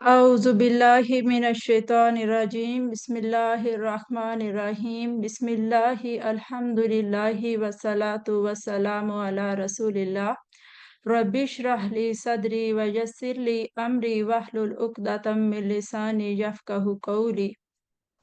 औज़ु बिल्लाहि मिनश शैतानिर रजीम बिस्मिल्लाहिर रहमानिर रहीम बिस्मिल्लाहि अल्हम्दुलिल्लाहि वस्सलातु वस्सलामु अला रसूलिल्लाह रब्बिश्रह ली सदरी व यस्सिर ली अमरी वहलुल उक़दतम मिन लिसानी यफ़क़हू क़ौली।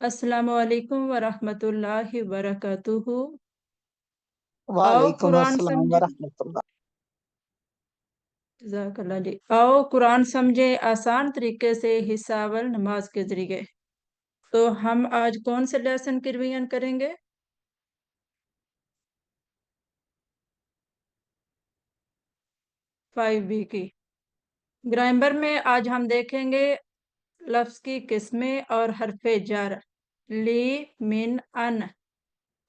अस्सलामु अलैकुम व रहमतुल्लाहि व बरकातुहू। आओ वालेकुम कुरान अस्सलाम समझे। वरहमतुल्लाह। जज़ाकल्लाह जी। आओ कुरान समझे आसान तरीके से हिस्सावल नमाज के जरिए। तो हम आज कौन से लेसन की रिवीजन करेंगे? 5B की। ग्रामर में आज हम देखेंगे लफ्ज की किस्में और हरफे जर। ली मिन अन।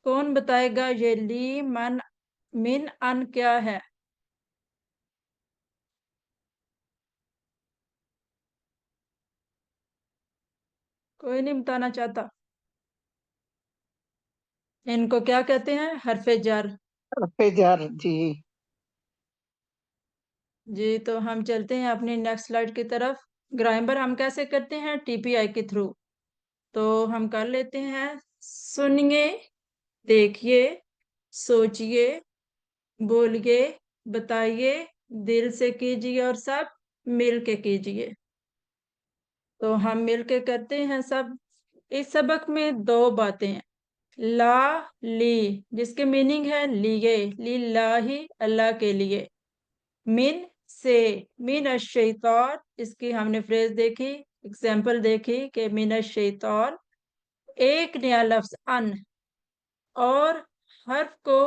कौन बताएगा ये ली मन मिन अन क्या है? कोई नहीं बताना चाहता। इनको क्या कहते हैं? हरफे जर। जार जी। जी, तो हम चलते हैं अपनी नेक्स्ट स्लाइड की तरफ। ग्रामर हम कैसे करते हैं? TPI के थ्रू। तो हम कर लेते हैं। सुनिए, देखिए, सोचिए, बोलिए, बताइए, दिल से कीजिए और सब मिल के कीजिए। तो हम मिल के करते हैं सब। इस सबक में दो बातें हैं। ला ली जिसके मीनिंग है लिए, लिल्लाही अल्लाह के लिए। मिन से, मिन अश-शैतान इसकी हमने फ्रेज देखी, एग्जाम्पल देखी कि मिन अश-शैतान। एक नया लफ्ज अन और हर्फ को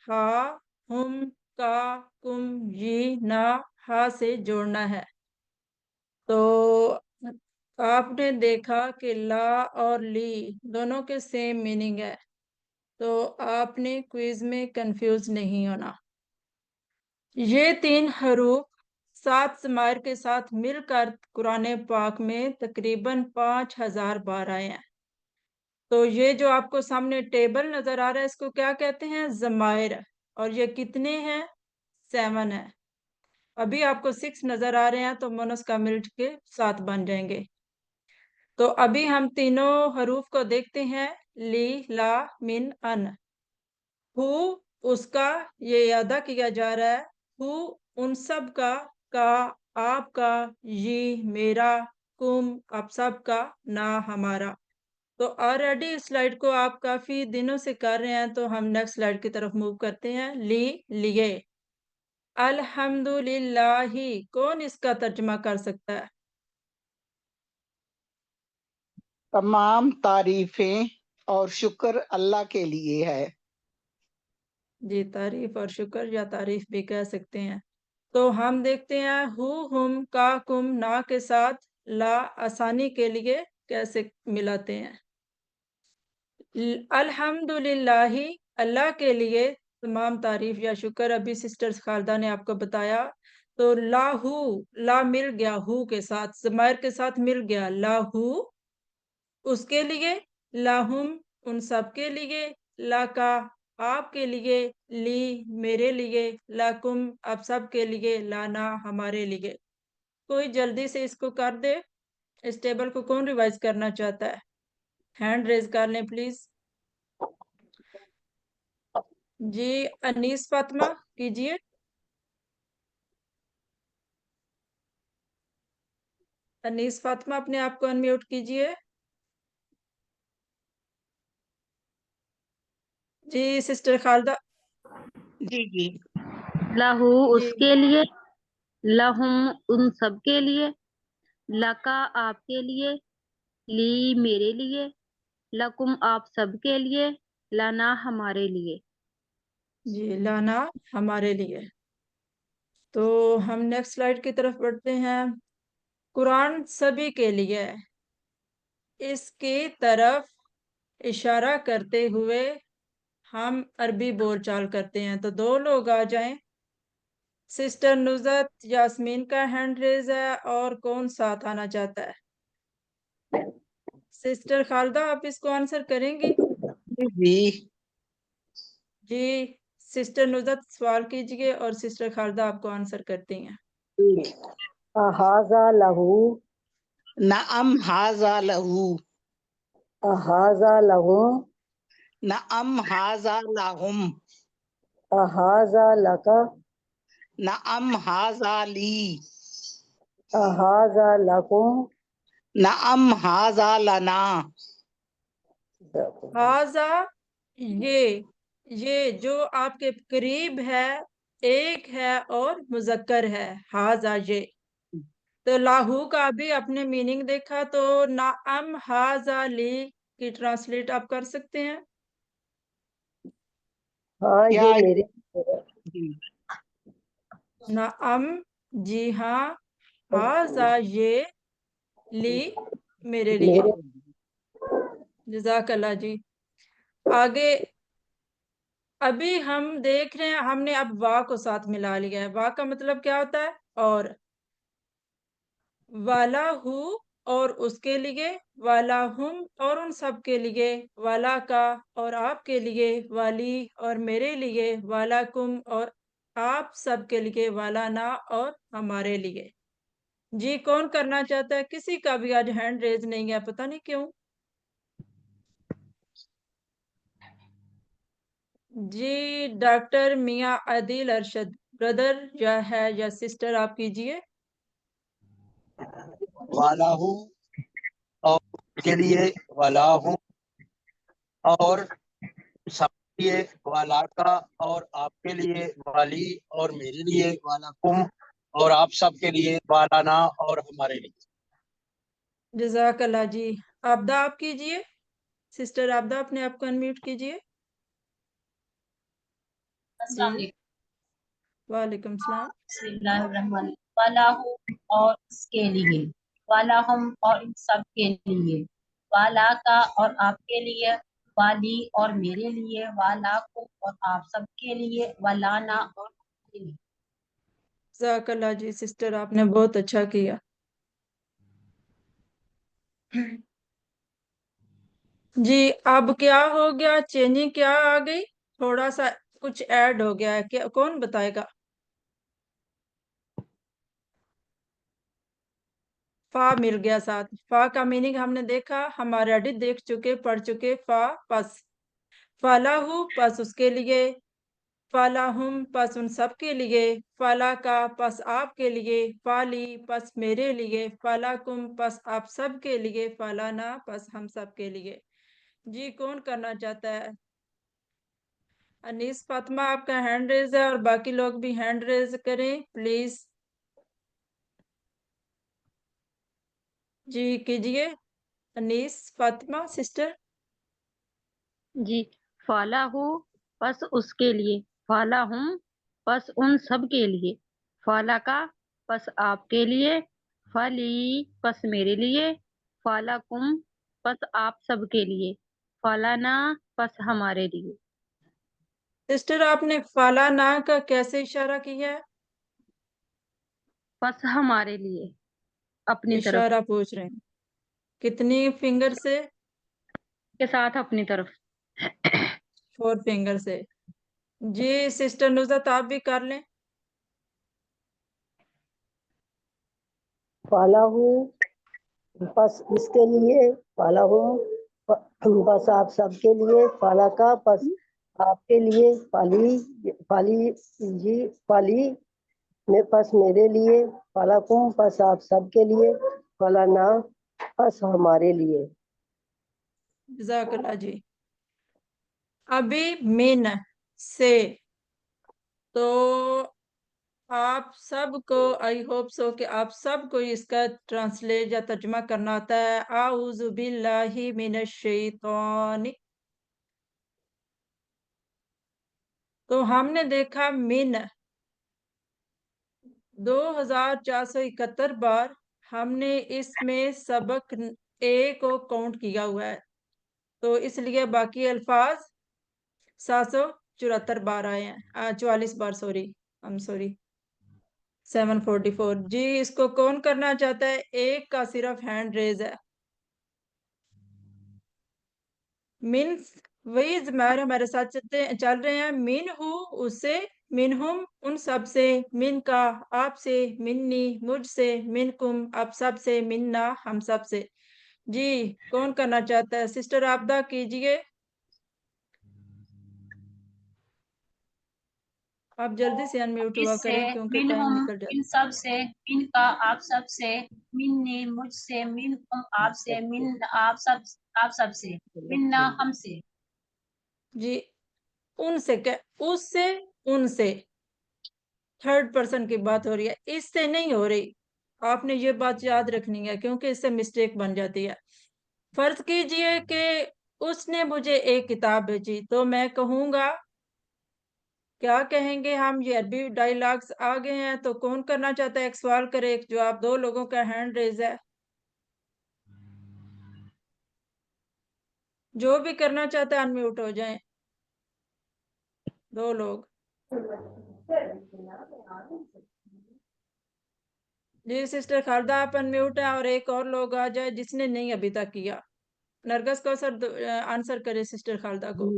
हा, हुम, का, कुम, जी, ना, हा से जोड़ना है। तो आपने देखा कि ला और ली दोनों के सेम मीनिंग है, तो आपने क्विज में कंफ्यूज नहीं होना। ये 3 हरूफ 7 ज़माइर के साथ मिलकर कुरान पाक में तकरीबन 5000 बार आए हैं। तो ये जो आपको सामने टेबल नजर आ रहा है इसको क्या कहते हैं? ज़माइर। और ये कितने हैं? 7 है। अभी आपको 6 नजर आ रहे हैं तो मोनस का मिल्ट के 7 बन जाएंगे। तो अभी हम तीनों हरूफ को देखते हैं। ली, ला, मिन, अन। हु उसका, ये अदा किया जा रहा है। हु उन सब का आपका, ये मेरा, कुम आप सब का, ना हमारा। तो ऑलरेडी इस स्लाइड को आप काफी दिनों से कर रहे हैं, तो हम नेक्स्ट स्लाइड की तरफ मूव करते हैं। ली, लिए। अल्हम्दुलिल्लाही कौन इसका तर्जुमा कर सकता है? तमाम तारीफें और शुक्र अल्लाह के लिए है। जी, तारीफ और शुक्र या तारीफ भी कह सकते हैं। तो हम देखते हैं हु, हुम, का, कुम, ना के साथ ला आसानी के लिए कैसे मिलाते हैं। अल्हम्दुलिल्लाही अल्लाह के लिए तमाम तारीफ या शुक्र। अभी सिस्टर्स खालदा ने आपको बताया। तो लाहू, ला मिल गया हु के साथ, ज़माइर के साथ मिल गया लाहू उसके लिए, लाहुम उन सब के लिए, लाका आपके लिए, ली मेरे लिए, लाकुम आप सब के लिए, लाना हमारे लिए। कोई जल्दी से इसको कर दे। इस टेबल को कौन रिवाइज करना चाहता है? हैंड रेज कर लें प्लीज। जी, अनीस फातिमा कीजिए। अनीस फातिमा अपने आप को अनम्यूट कीजिए। जी सिस्टर खालदा। जी जी। लहू जी उसके लिए, लहुम उन सब के लिए, लका आपके लिए, ली मेरे लिए, लकुम आप सब के लिए, लना हमारे लिए। जी, लाना हमारे लिए। तो हम नेक्स्ट स्लाइड की तरफ बढ़ते हैं। कुरान सभी के लिए है। इसकी तरफ इशारा करते हुए हम अरबी बोलचाल करते हैं। तो 2 लोग आ जाएं। सिस्टर नुज़त यास्मीन का हैंड रेज है, और कौन साथ आना चाहता है? सिस्टर खालदा आप इसको आंसर करेंगी? जी जी, सिस्टर नुज़त सवाल कीजिए और सिस्टर खालदा आपको आंसर करती हैं। हाजा लहू नअम हाजा लहू, अहाजा लहुम, नअम हाजा लहुम, अहाजा लका, नअम हाजा ली, अहाजा लकुम। नअम हाजा लना, हाजा ये जो आपके करीब है, एक है और मुजक्कर है, हाजा ये। तो लाहू का भी अपने मीनिंग देखा, तो नाअम हाजा ली की ट्रांसलेट आप कर सकते हैं। हाँ क्या ये मेरे नाअम जी हाँ, हाजा ये ली मेरे लिए। मेरे जज़ाकल्लाह जी। आगे अभी हम देख रहे हैं, हमने अब वा को साथ मिला लिया है। वा का मतलब क्या होता है? और वाला हु और उसके लिए, वाला हुम और उन सब के लिए, वाला का और आपके लिए, वाली और मेरे लिए, वाला कुम और आप सब के लिए, वाला ना और हमारे लिए। जी कौन करना चाहता है? किसी का भी आज हैंड रेज नहीं है, पता नहीं क्यों। जी डॉक्टर मियां आदिल अरशद, ब्रदर या सिस्टर आप कीजिए। वाला हूँ और के लिए वाला हूँ और सबके लिए वाला का और आपके लिए वाली और मेरे लिए वाला कुम और आप सबके लिए वालाना और हमारे लिए। जज़ाकल्लाह जी। आपदा आप कीजिए, सिस्टर आपदा अपने आप को अनम्यूट कीजिए। जी वालेकुम सलाम। बिस्मिल्लाहिर्रहमानिर्रहीम। वालाहु और इसके लिए, वालाहुम और इन सब के लिए, वाला का और आपके लिए, वाली और मेरे लिए, वालाकुम और आप सब के लिए, वालाना और हमारे लिए। जज़ाकल्लाह जी सिस्टर, आपने बहुत अच्छा किया। जी अब क्या हो गया, चेंजिंग क्या आ गई? थोड़ा सा कुछ ऐड हो गया है, क्या कौन बताएगा? फा मिल गया साथ। फा का मीनिंग हमने देखा, हम ऑलरेडी देख चुके, पढ़ चुके। फा पस, फालाहू पस उसके लिए, फालाहुम पस उन सब के लिए, फाला का पस आपके लिए, फाली पस मेरे लिए, फालाकुम पस आप सब के लिए, फालाना पस हम सब के लिए। जी कौन करना चाहता है? अनीस फातिमा आपका हैंड रेज है, और बाकी लोग भी हैंड रेज करें प्लीज। जी कीजिए अनीस फातिमा सिस्टर। जी फाला हूँ बस उसके लिए, फाला हूँ बस उन सब के लिए, फाला का बस आपके लिए, फाली बस मेरे लिए, फाला कुम बस आप सब के लिए, फालाना बस हमारे लिए। सिस्टर आपने फालाना का कैसे इशारा किया है? बस हमारे लिए, अपनी तरफ इशारा पूछ रहे हैं कितनी फिंगर से? के साथ अपनी तरफ। 4 फिंगर से। जी सिस्टर नुज़रत आप भी कर लें। पाला हूँ बस इसके लिए, पाला हूँ बस आप सबके लिए, पाला का बस आपके लिए, पाली पाली जी पाली में बस मेरे लिए, पाला कुम बस आप सबके लिए, पाला ना बस हमारे लिए। जज़ाकल्लाह जी। अभी मिन से, तो आप सबको आई होप सो कि आप सबको इसका ट्रांसलेट या तर्जुमा करना आता है। आऊज़ु बिल्लाहि मिनश शैतानी। तो हमने देखा मिन 2471 बार हमने इसमें सबक ए को काउंट किया हुआ है, तो इसलिए बाकी अल्फाज 774 बार आए हैं, 44 बार, सॉरी आई एम सॉरी 744। जी इसको कौन करना चाहता है? एक का सिर्फ हैंड रेज है। मीन्स वही हमारे साथ चल रहे हैं। मिन हु उससे منہم ان سب سے، من کا آپ سے، منی مجھ سے، منکم آپ سب سے، منا ہم سب سے۔ جی کون کرنا چاہتا ہے؟ سسٹر عابدہ کیجئے، آپ جلدی سے انمیوٹ ہوا اس سے، کریں کیونکہ ٹائم منہم نکل جاتا ان سب سے، من کا آپ سب سے، منی مجھ سے، منکم آپ سے، من آپ سب سے، منا ہم سے۔ جی ان سے اس سے، ان سے تھرڈ پرسن کی بات ہو رہی ہے، اس سے نہیں ہو رہی۔ آپ نے یہ بات یاد رکھنی ہے کیونکہ اس سے مسٹیک بن جاتی ہے۔ فرض کیجئے کہ اس نے مجھے ایک کتاب بھیجی تو میں کہوں گا، کیا کہیں گے ہم؟ یہ عربی ڈائیلاگز آ گئے ہیں تو کون کرنا چاہتا ہے؟ ایک سوال کرے، ایک جواب۔ دو لوگوں کا ہینڈ ریز ہے، جو بھی کرنا چاہتا ہے انمیوٹ ہو جائیں۔ دو لوگ، جی سسٹر خالدہ آپ انمیوٹ ہیں، اور ایک اور لوگ آ جائے جس نے نہیں ابھی تک کیا۔ نرگس کو سر آنسر کرے سسٹر خالدہ کو۔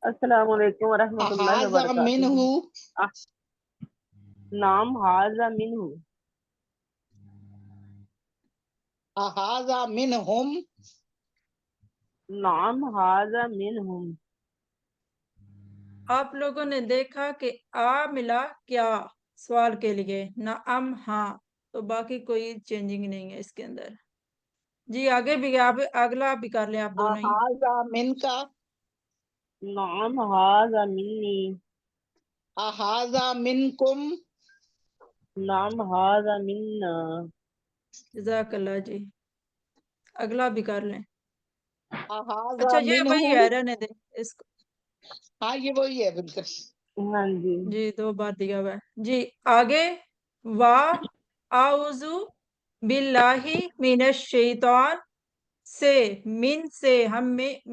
السلام علیکم ورحمۃ اللہ احاذ وبرکاتہ۔ منہ، نام حاضہ منہ، احاذ منہم، نام حاضہ منہم۔ آپ لوگوں نے دیکھا کہ آ ملا کیا سوال کے لیے، نہ ام ہاں، تو باقی کوئی چینجنگ نہیں ہے اس کے اندر۔ جی آگے بھی اگلا بھی کر لیں آپ دونوں ہی۔ احاذ من کا، نام حاضہ منی، احاذ منکم، نام حاضہ منا۔ جزاک اللہ جی، اگلا بھی کر لیں۔ احاذ اچھا یہ منہ، وہی ہے، رہنے دیں اس کو۔ ہاں یہ وہی ہے بالکل۔ ہاں جی، جی دو بار دیا ہوا ہے۔ جی آگے، وا اعوذ باللہ من الشیطان سے، من سے ہم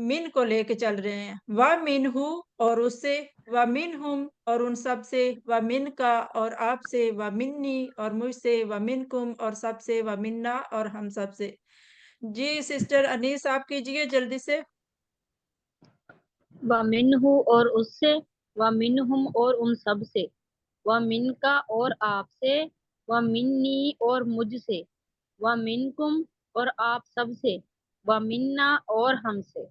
من کو لے کے چل رہے ہیں، و منہ اور اس سے، و منہم اور ان سب سے، و من کا اور آپ سے، و منی اور مجھ سے، و منکم اور سب سے، و منا اور ہم سب سے۔ جی سسٹر انیس آپ کیجئے جلدی سے۔ وَمِنْہُ اور اس سے، وَمِنْہُم اور ان سب سے، وَمِنْکَ اور آپ سے، وَمِنِّی اور مجھ سے، وَمِنْکُمْ اور آپ سب سے، وَمِنَّا اور ہم سے۔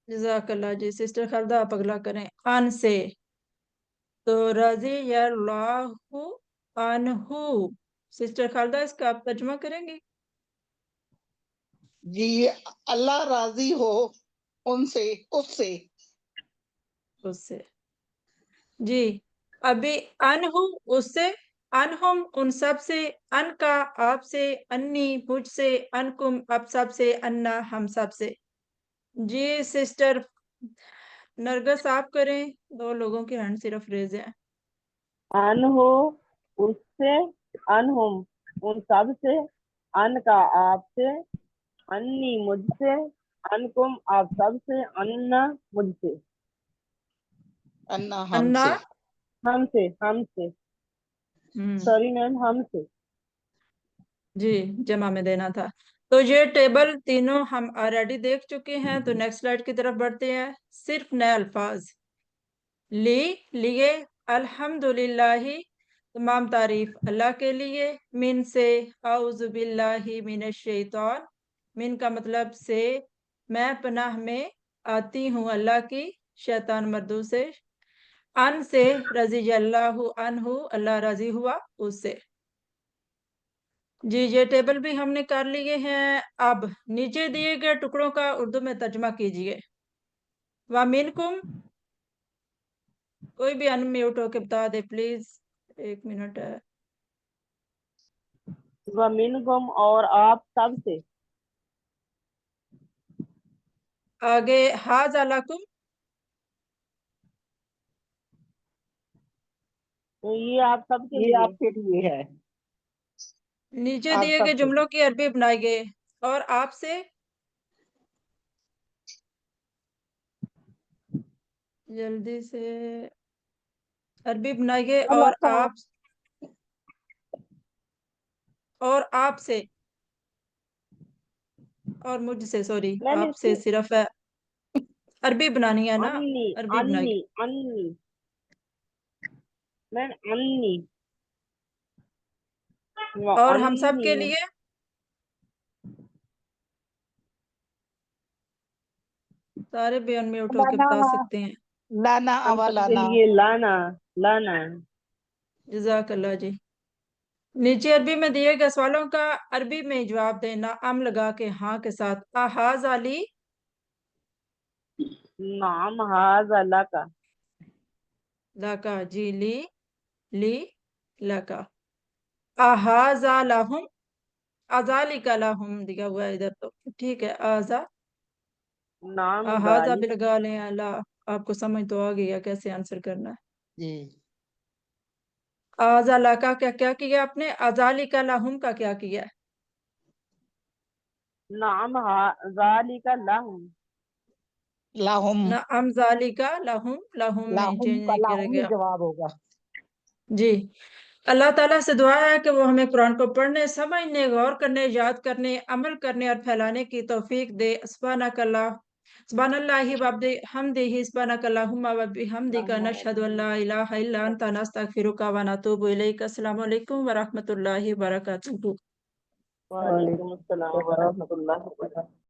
جزاک اللہ جی، سسٹر خالدہ آپ اگلا کریں۔ ان سے، تو رضی اللہ عنہ، سسٹر خالدہ اس کا آپ ترجمہ کریں گی؟ جی اللہ راضی ہو ان سے، اس سے، اس سے۔ جی ابھی انہو اس سے، انہم ان سب سے، ان کا آپ سے، انی مجھ سے، انکم آپ سب سے، انا ہم سب سے۔ جی سسٹر نرگس آپ کریں، دو لوگوں کے ہینڈ صرف ریز ہیں۔ انہو اس سے، انہم ان سب سے، ان کا آپ سے، انی مجھ سے، انکم آپ سب سے، انا مجھ سے، انا ہم انا، سے۔ ہم سے، ہم سے، سوری میم، ہم سے۔ جی جمع میں دینا تھا۔ تو یہ ٹیبل تینوں ہم آلریڈی دیکھ چکے ہیں، تو نیکسٹ سلائیڈ کی طرف بڑھتے ہیں۔ صرف نئے الفاظ، لیے، الحمدللہ تمام تعریف اللہ کے لیے، من سے، اعوذ باللہ من الشیطان، من کا مطلب سے، میں پناہ میں آتی ہوں اللہ کی شیطان مردود سے، ان سے، رضی اللہ عنہ اللہ راضی ہوا اس سے۔ جی یہ ٹیبل بھی ہم نے کر لیے ہیں۔ اب نیچے دیے گئے ٹکڑوں کا اردو میں ترجمہ کیجئے۔ وَمِنْکُمْ، کوئی بھی ان میوٹ ہو کے بتا دے پلیز، 1 منٹ ہے۔ وَمِنْکُمْ اور آپ سب سے، آگے ھذا لکم، تو یہ آپ سب کے یہ لیے۔ آپ کے لیے ہے، نیچے آپ دیے گئے سب سے۔ جملوں کی عربی بنائی گئے، اور آپ سے، جلدی سے عربی بنائی گئے، اور آپ سے، اور مجھ سے، سوری میم آپ اس سے کی صرف ہے، عربی بنانی ہے نا، انی، عربی بنائی انی، گئی۔ انی، मैं अन्नी اور ہم سب کے अन्नी لیے سارے بھی انمیوٹ ہو کے بتا سکتے ہیں. لانا ہم سب کے اوالانا. لیے لانا لانا جزاک اللہ جی. نیچے عربی میں دیے گئے سوالوں کا عربی میں جواب دینا ام لگا کے ہاں کے ساتھ. احاذ علی نعم هذا لك لکا جی لی لکا. احاذا لہم ازالک لہم دیا ہوا ہے ادھر تو ٹھیک ہے. نعم احاذا بھی ذلك لگا لیں. اللہ آپ کو سمجھ تو آ گیا کیسے آنسر کرنا ہے. جی احاذا لکا کیا کیا کیا آپ نے؟ ازالک لہم کا کیا کیا ہے؟ نعم ذلك لهم لاہم. نہ ام ذالکا لہم لہم میں لاہم چینج کا نہیں کیا لاہم ہی گیا. جواب ہوگا. جی اللہ تعالیٰ سے دعا ہے کہ وہ ہمیں قرآن کو پڑھنے، سمجھنے، غور کرنے، یاد کرنے، عمل کرنے اور پھیلانے کی توفیق دے. سبحانک اللہ سبحان اللہ وبحمدہ سبحانک اللہم وبحمدک نشہد ان لا الہ الا انت نستغفرک ونتوب الیک. السلام علیکم ورحمۃ اللہ وبرکاتہ. وعلیکم السلام ورحمۃ اللہ وبرکاتہ.